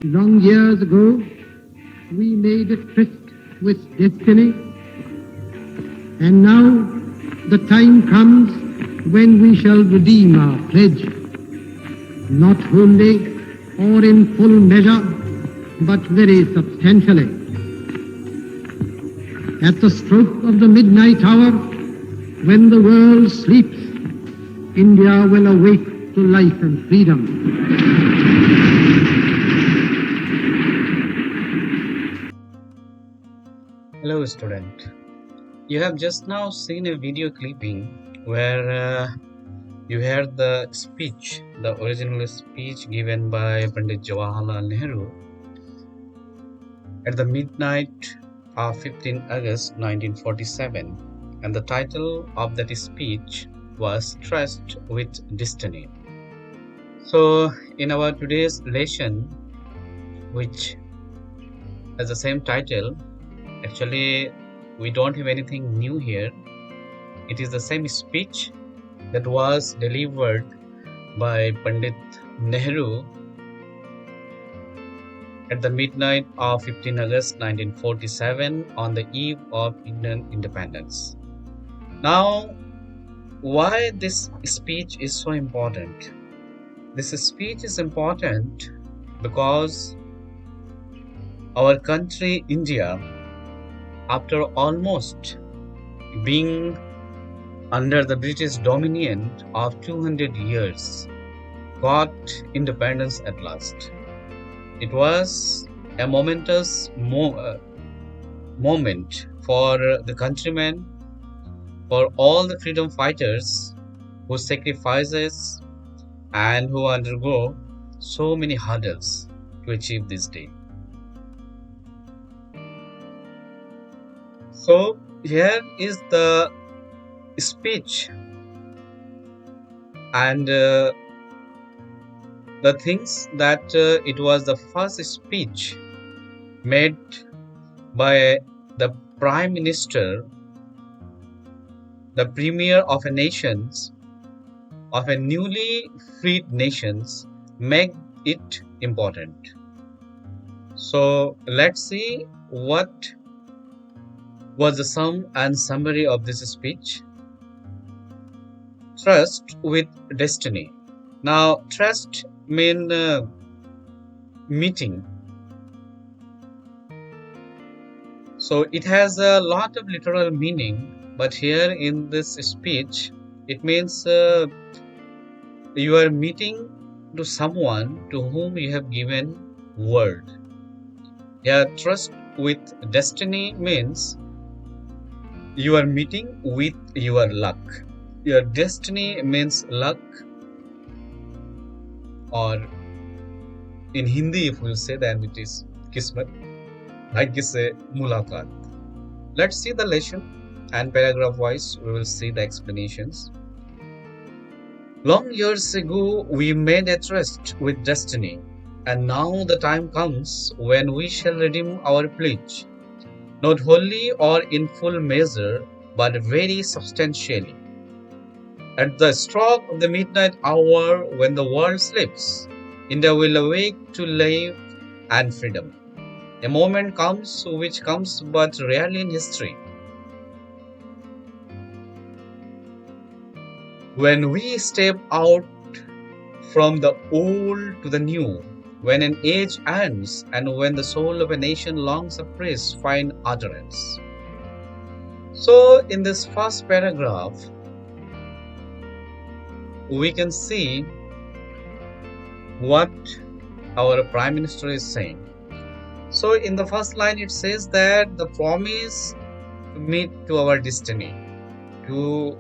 Long years ago, we made a tryst with destiny, and now the time comes when we shall redeem our pledge, not wholly or in full measure, but very substantially. At the stroke of the midnight hour, when the world sleeps, India will awake to life and freedom. Hello, student. You have just now seen a video clipping where you heard the speech, the original speech given by Pandit Jawaharlal Nehru at the midnight of 15 August 1947, and the title of that speech was Trust with Destiny. So, in our today's lesson, which has the same title, actually, we don't have anything new here. It is the same speech that was delivered by Pandit Nehru at the midnight of 15 August 1947 on the eve of Indian independence. Now, why this speech is so important? This speech is important because our country, India, after almost being under the British dominion of 200 years, got independence at last. It was a momentous moment for the countrymen, for all the freedom fighters who sacrifices and who undergo so many hurdles to achieve this day. So here is the speech and the things that it was the first speech made by the Prime Minister, the Premier of a nation, of a newly freed nations, make it important. So let's see what was the sum and summary of this speech. Trust with destiny. Now, trust means meeting. So it has a lot of literal meaning, but here in this speech, it means you are meeting to someone to whom you have given word. Yeah, trust with destiny means you are meeting with your luck. Your destiny means luck, or in Hindi, if we say, then it is kismet. Bhagya se mulaqat. Let's see the lesson, and paragraph wise we will see the explanations. Long years ago, we made a trust with destiny, and now the time comes when we shall redeem our pledge, not wholly or in full measure, but very substantially. At the stroke of the midnight hour, when the world sleeps, India will awake to life and freedom. A moment comes which comes but rarely in history, when we step out from the old to the new, when an age ends and when the soul of a nation long suppressed find utterance. So in this first paragraph, we can see what our Prime Minister is saying. So in the first line it says that the promise to meet to our destiny, to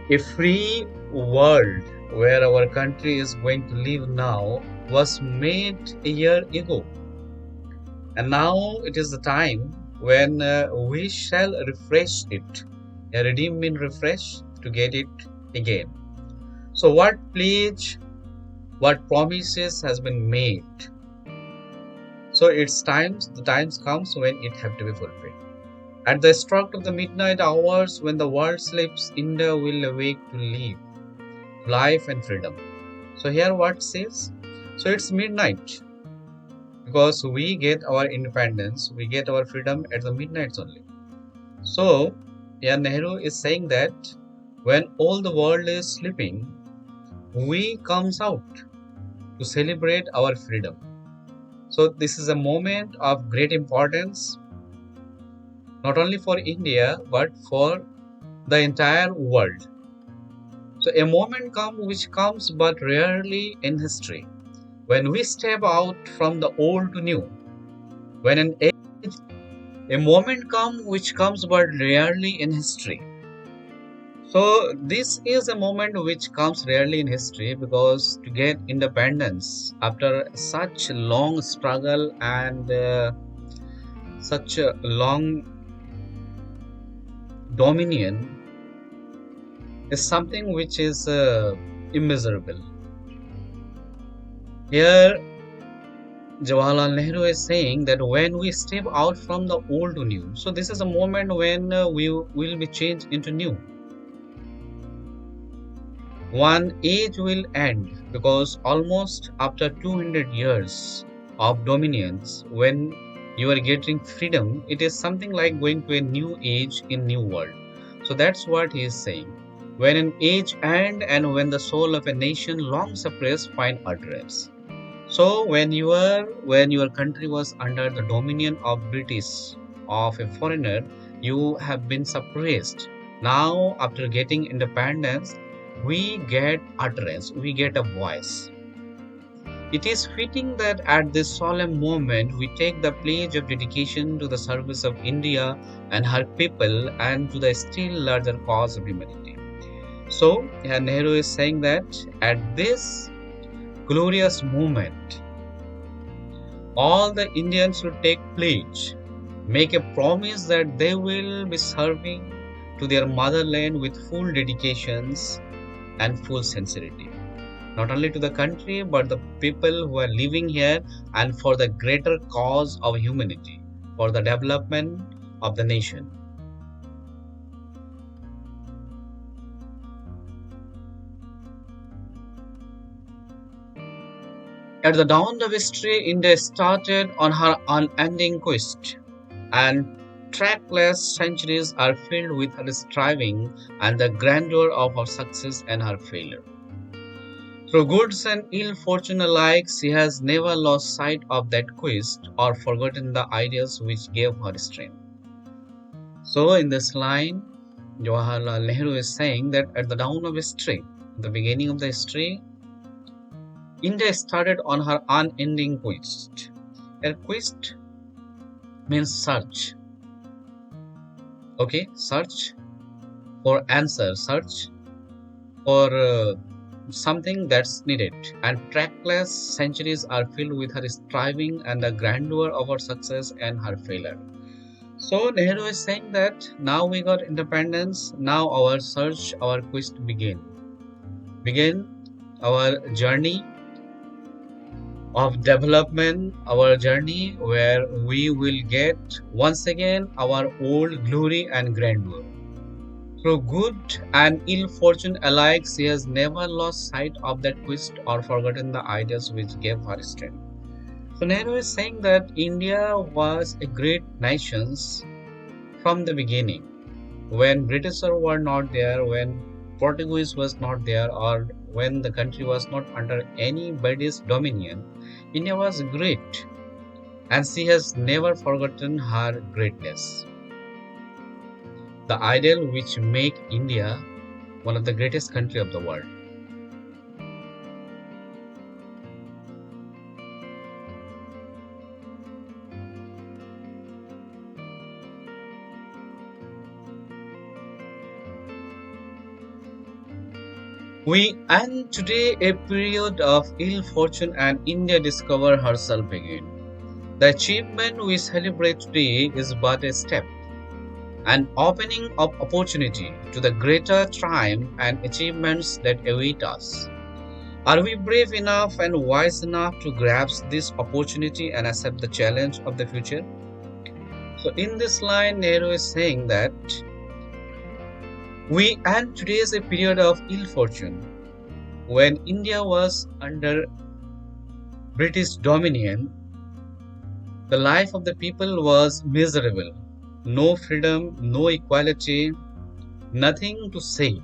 a free world where our country is going to live now, was made a year ago. And now it is the time when we shall refresh it. A redeem means refresh, to get it again. So what pledge, what promises has been made? So it's times, the times comes when it have to be fulfilled. At the stroke of the midnight hours, when the world sleeps, India will awake to live, life and freedom. So here what says? So it's midnight. because we get our independence, we get our freedom at the midnight only. So, yeah, Nehru is saying that when all the world is sleeping, we comes out to celebrate our freedom. So this is a moment of great importance, not only for India but for the entire world. So a moment which comes but rarely in history, when we step out from the old to new, when a moment which comes but rarely in history. So this is a moment which comes rarely in history, because to get independence after such long struggle and such a long dominion is something which is immeasurable. Here Jawaharlal Nehru is saying that when we step out from the old to new, so this is a moment when we will be changed into new. One age will end, because almost after 200 years of dominance, when you are getting freedom, it is something like going to a new age in new world. So that's what he is saying. When an age end and when the soul of a nation long suppressed find utterance. So when your country was under the dominion of British, of a foreigner, you have been suppressed. Now after getting independence, we get utterance, we get a voice. It is fitting that at this solemn moment we take the pledge of dedication to the service of India and her people and to the still larger cause of humanity. So Nehru is saying that at this glorious moment, all the Indians should take pledge, make a promise that they will be serving to their motherland with full dedications and full sincerity, not only to the country but the people who are living here, and for the greater cause of humanity, for the development of the nation. At the dawn of history, India started on her unending quest, and trackless centuries are filled with her striving and the grandeur of her success and her failure. Through goods and ill fortune alike, she has never lost sight of that quest or forgotten the ideas which gave her strength. So, in this line, Jawaharlal Nehru is saying that at the dawn of history, the beginning of the history, India started on her unending quest. A quest means search. Okay, search for answer, search for something that's needed. And trackless centuries are filled with her striving and the grandeur of her success and her failure. So Nehru is saying that now we got independence, now our search, our quest begin our journey of development, our journey where we will get once again our old glory and grandeur. Through good and ill fortune alike, she has never lost sight of that quest or forgotten the ideas which gave her strength. So Nehru is saying that India was a great nation from the beginning, when British were not there, when Portuguese was not there, or when the country was not under anybody's dominion. India was great, and she has never forgotten her greatness. The ideal which make India one of the greatest country of the world. We end today a period of ill fortune and India discover herself again. The achievement we celebrate today is but a step, an opening of opportunity to the greater triumph and achievements that await us. Are we brave enough and wise enough to grasp this opportunity and accept the challenge of the future? So in this line, Nehru is saying that we end today's a period of ill fortune, when India was under British dominion, the life of the people was miserable. No freedom, no equality, nothing to say,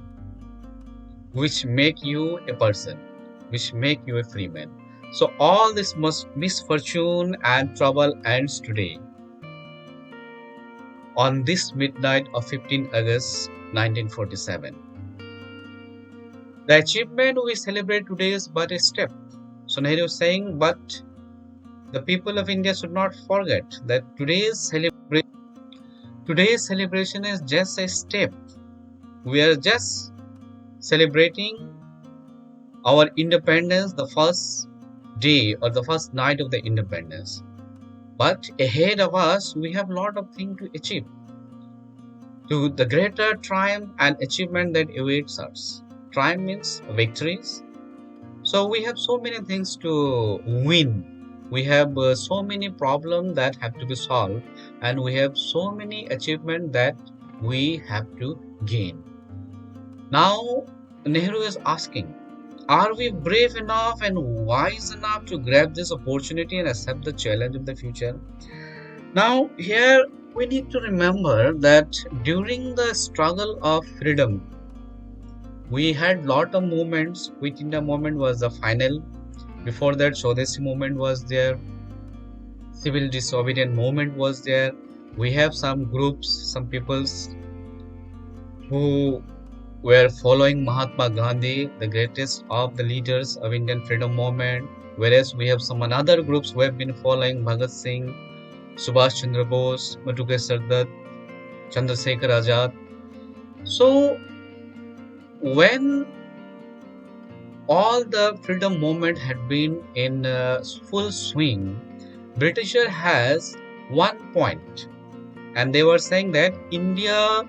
which make you a person, which make you a free man. So all this misfortune and trouble ends today, on this midnight of 15 August 1947. The achievement we celebrate today is but a step. So Nehru is saying, but the people of India should not forget that today's celebration is just a step. We are just celebrating our independence, the first day or the first night of the independence. But ahead of us, we have a lot of things to achieve, to the greater triumph and achievement that awaits us. Triumph means victories. So we have so many things to win. We have so many problems that have to be solved, and we have so many achievements that we have to gain. Now, Nehru is asking, are we brave enough and wise enough to grab this opportunity and accept the challenge of the future? Now, here we need to remember that during the struggle of freedom, we had lot of movements. Quit India movement was the final. Before that, Swadeshi movement was there. Civil disobedient movement was there. We have some groups, some peoples who were following Mahatma Gandhi, the greatest of the leaders of Indian freedom movement. Whereas we have some other groups who have been following Bhagat Singh, Subhash Chandra Bose, Madhukar Dutt, Chandrasekhar Azad. So when all the freedom movement had been in full swing, Britisher has one point, and they were saying that India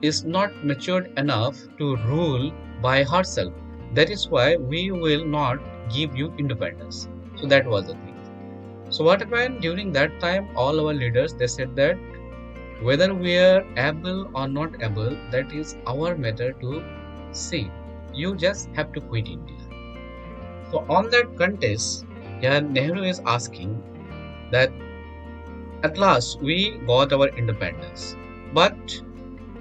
is not matured enough to rule by herself. That is why we will not give you independence. So that was the thing. So what happened during that time? All our leaders, they said that whether we are able or not able, that is our matter to see. You just have to quit India. So on that contest, Nehru is asking that at last we got our independence. But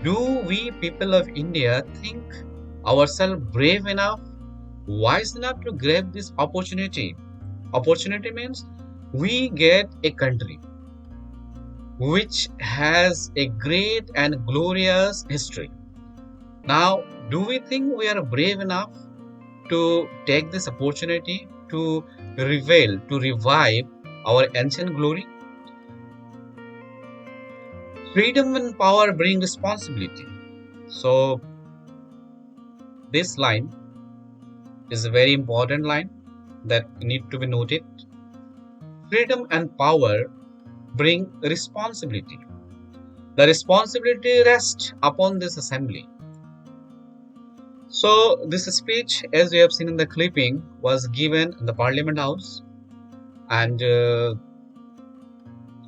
do we people of India think ourselves brave enough, wise enough to grab this opportunity? Opportunity means we get a country which has a great and glorious history. Now, do we think we are brave enough to take this opportunity to revive our ancient glory? Freedom and power bring responsibility. So, this line is a very important line that need to be noted. Freedom and power bring responsibility. The responsibility rests upon this assembly. So this speech, as we have seen in the clipping, was given in the Parliament House, and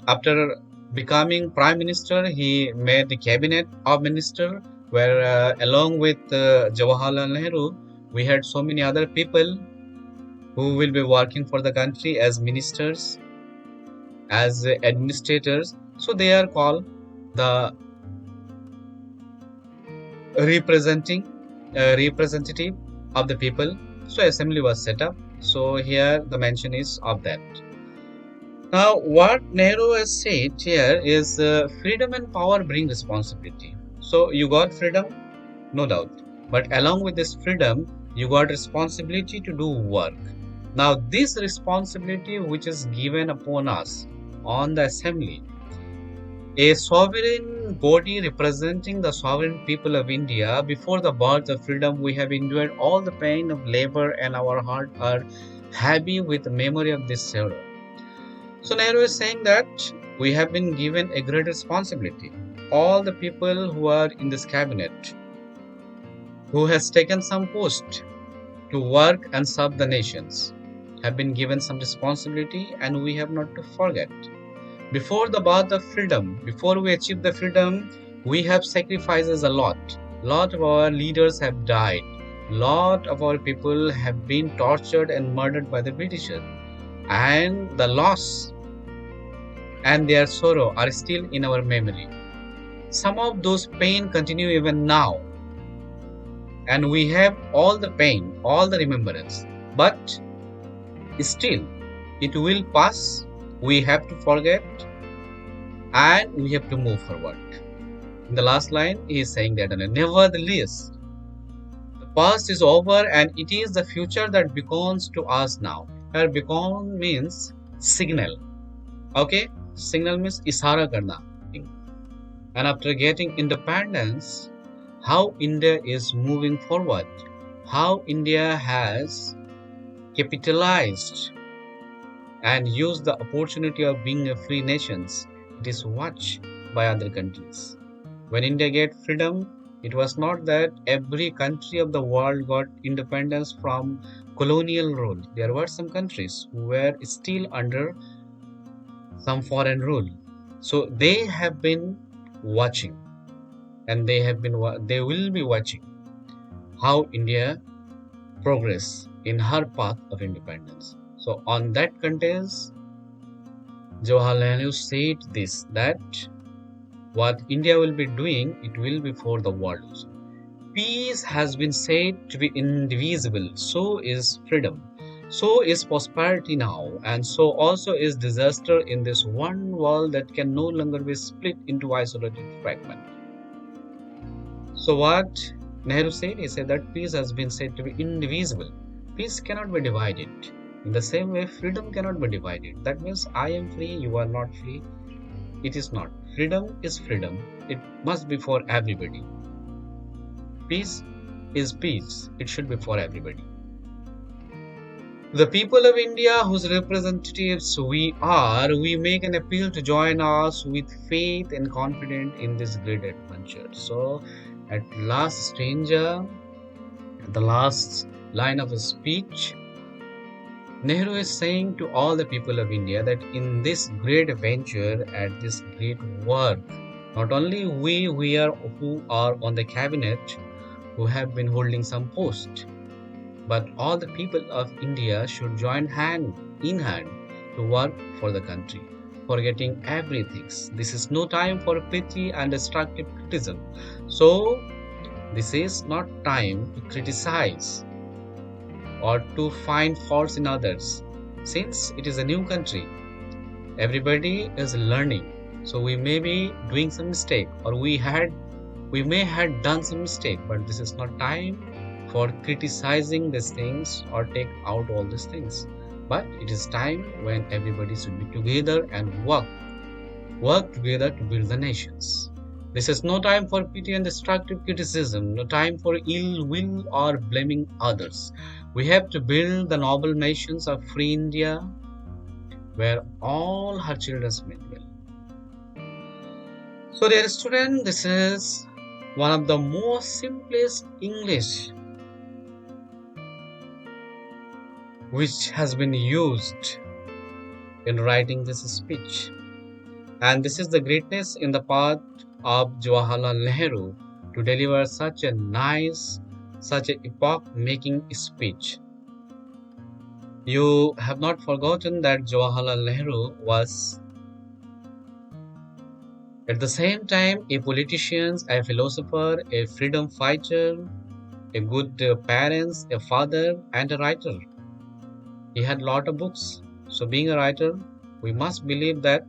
after becoming Prime Minister, he made the cabinet of minister, where along with Jawaharlal Nehru, we had so many other people who will be working for the country as ministers, as administrators. So they are called the representative of the people. So assembly was set up. So here the mention is of that. Now what Nehru has said here is freedom and power bring responsibility. So you got freedom, no doubt, but along with this freedom you got responsibility to do work. Now this responsibility which is given upon us on the assembly, a sovereign body representing the sovereign people of India, before the birth of freedom we have endured all the pain of labor and our heart are heavy with the memory of this sorrow. So Nehru is saying that we have been given a great responsibility. All the people who are in this cabinet, who has taken some post to work and serve the nations, have been given some responsibility, and we have not to forget. Before the birth of freedom, before we achieve the freedom, we have sacrifices a lot. Lot of our leaders have died. Lot of our people have been tortured and murdered by the Britishers. And the loss and their sorrow are still in our memory. Some of those pain continue even now, and we have all the pain, all the remembrance, but still it will pass. We have to forget and we have to move forward. In the last line, he is saying that nevertheless, the past is over and it is the future that beckons to us now. Here, beckon means signal. Okay, signal means ishara karna. And after getting independence, how India is moving forward, how India has capitalized and used the opportunity of being a free nation. It is watched by other countries. When India get freedom, it was not that every country of the world got independence from colonial rule. There were some countries who were still under some foreign rule. So they have been watching, and they will be watching how India progress in her path of independence. So on that context, Jawaharlal Nehru said this, that what India will be doing, it will be for the world also. Peace has been said to be indivisible, so is freedom, so is prosperity now, and so also is disaster in this one world that can no longer be split into isolated fragments. So what Nehru said, he said that peace has been said to be indivisible. Peace cannot be divided. In the same way, freedom cannot be divided. That means I am free, you are not free. It is not. Freedom is freedom. It must be for everybody. Peace is peace. It should be for everybody. The people of India, whose representatives we are, we make an appeal to join us with faith and confidence in this great adventure. So, at last, stranger, at the last line of his speech, Nehru is saying to all the people of India that in this great adventure, at this great work, not only we who are on the cabinet, who have been holding some post, but all the people of India should join hand in hand to work for the country, forgetting everything. This is no time for pity and destructive criticism. So, this is not time to criticize or to find faults in others. Since it is a new country, everybody is learning. So we may be doing some mistake, or we may have done some mistake, but this is not time for criticizing these things or take out all these things. But it is time when everybody should be together and work together to build the nations. This is no time for pity and destructive criticism, no time for ill will or blaming others. We have to build the noble nations of free India, where all her children may dwell. So, dear student, this is one of the most simplest English which has been used in writing this speech. And this is the greatness in the part of Jawaharlal Nehru to deliver such a nice, such an epoch-making speech. You have not forgotten that Jawaharlal Nehru was at the same time a politician, a philosopher, a freedom fighter, a good parent, a father, and a writer. He had a lot of books. So being a writer, we must believe that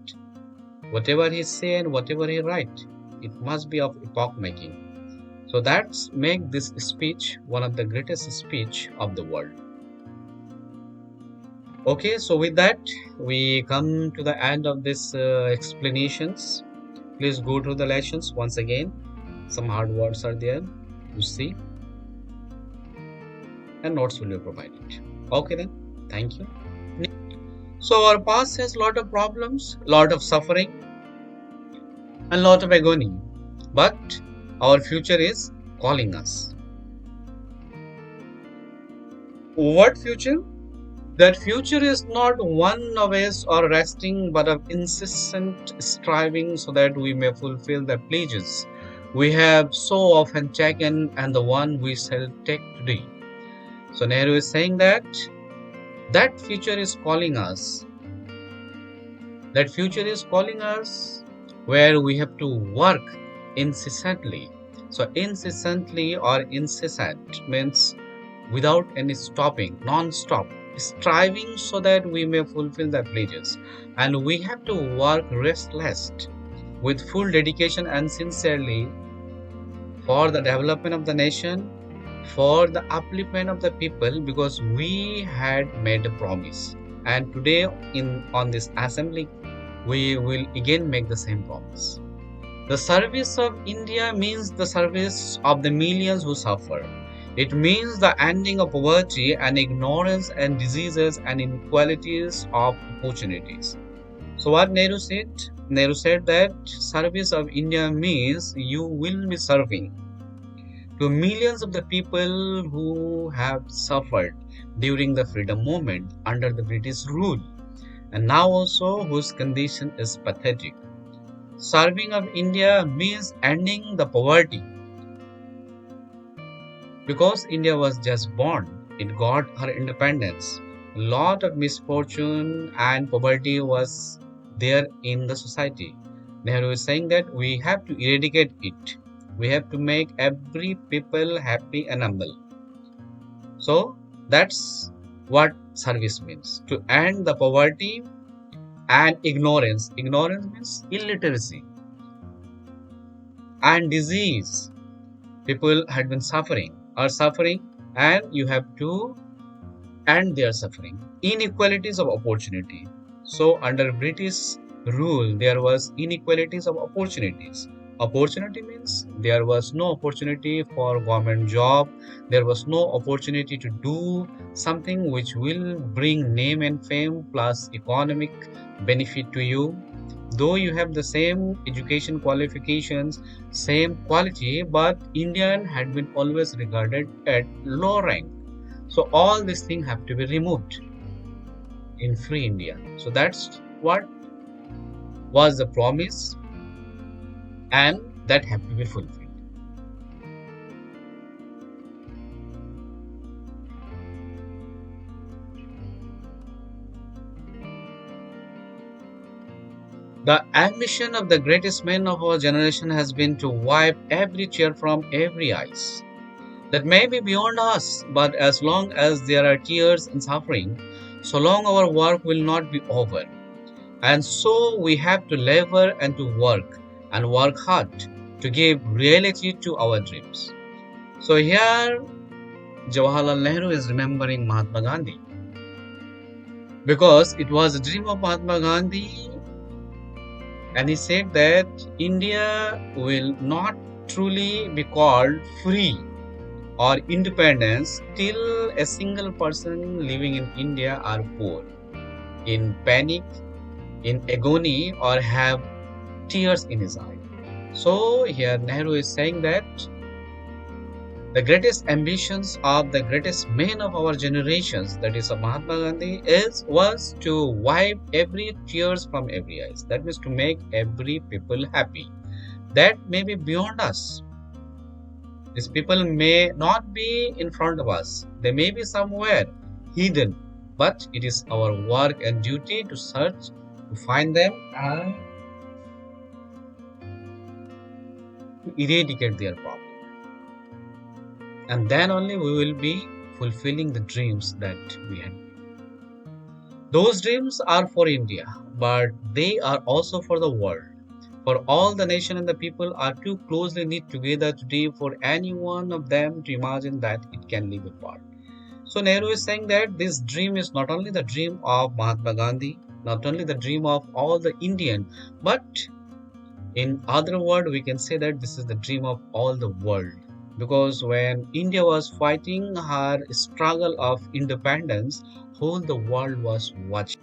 whatever he say and whatever he write, it must be of epoch making. So that's make this speech one of the greatest speech of the world. Okay, so with that, we come to the end of this explanations. Please go through the lessons once again. Some hard words are there to see, and notes will be provided. Okay then, thank you. So our past has lot of problems, lot of suffering, and lot of agony, but our future is calling us. What future? That future is not one of us or resting, but of incessant striving so that we may fulfill the pledges we have so often taken and the one we shall take today. So Nehru is saying that future is calling us. That future is calling us where we have to work incessantly. So, incessantly or incessant means without any stopping, non stop, striving so that we may fulfill the pledges. And we have to work restless with full dedication and sincerely for the development of the nation, for the upliftment of the people, because we had made a promise. And today, in on this assembly, we will again make the same promise. The service of India means the service of the millions who suffer. It means the ending of poverty and ignorance and diseases and inequalities of opportunities. So what Nehru said? Nehru said that service of India means you will be serving to millions of the people who have suffered during the freedom movement under the British rule, and now also whose condition is pathetic. Serving of India means ending the poverty, because India was just born, it got her independence. A lot of misfortune and poverty was there in the society. Nehru is saying that we have to eradicate it. We have to make every people happy and humble. So that's what service means. To end the poverty and ignorance. Ignorance means illiteracy and disease. People had been suffering, are suffering, and you have to end their suffering. Inequalities of opportunity. So under British rule, there was inequalities of opportunities. Opportunity means there was no opportunity for government job. There was no opportunity to do something which will bring name and fame plus economic benefit to you. Though you have the same education qualifications, same quality, but Indian had been always regarded at low rank. So all these things have to be removed in free India. So that's what was the promise, and that have to be fulfilled. The ambition of the greatest men of our generation has been to wipe every tear from every eyes. That may be beyond us, but as long as there are tears and suffering, so long our work will not be over. And so we have to labor and to work hard to give reality to our dreams. So here Jawaharlal Nehru is remembering Mahatma Gandhi, because it was a dream of Mahatma Gandhi, and he said that India will not truly be called free or independence till a single person living in India are poor, in panic, in agony, or have tears in his eye. So here Nehru is saying that the greatest ambitions of the greatest men of our generations, that is of Mahatma Gandhi, was to wipe every tears from every eyes. That means to make every people happy. That may be beyond us. These people may not be in front of us. They may be somewhere hidden. But it is our work and duty to search, to find them, and to eradicate their problem. And then only we will be fulfilling the dreams that we had. Those dreams are for India, but they are also for the world. For all the nation and the people are too closely knit together today for any one of them to imagine that it can live apart. So Nehru is saying that this dream is not only the dream of Mahatma Gandhi, not only the dream of all the Indian, but in other word, we can say that this is the dream of all the world. Because when India was fighting her struggle of independence, whole the world was watching.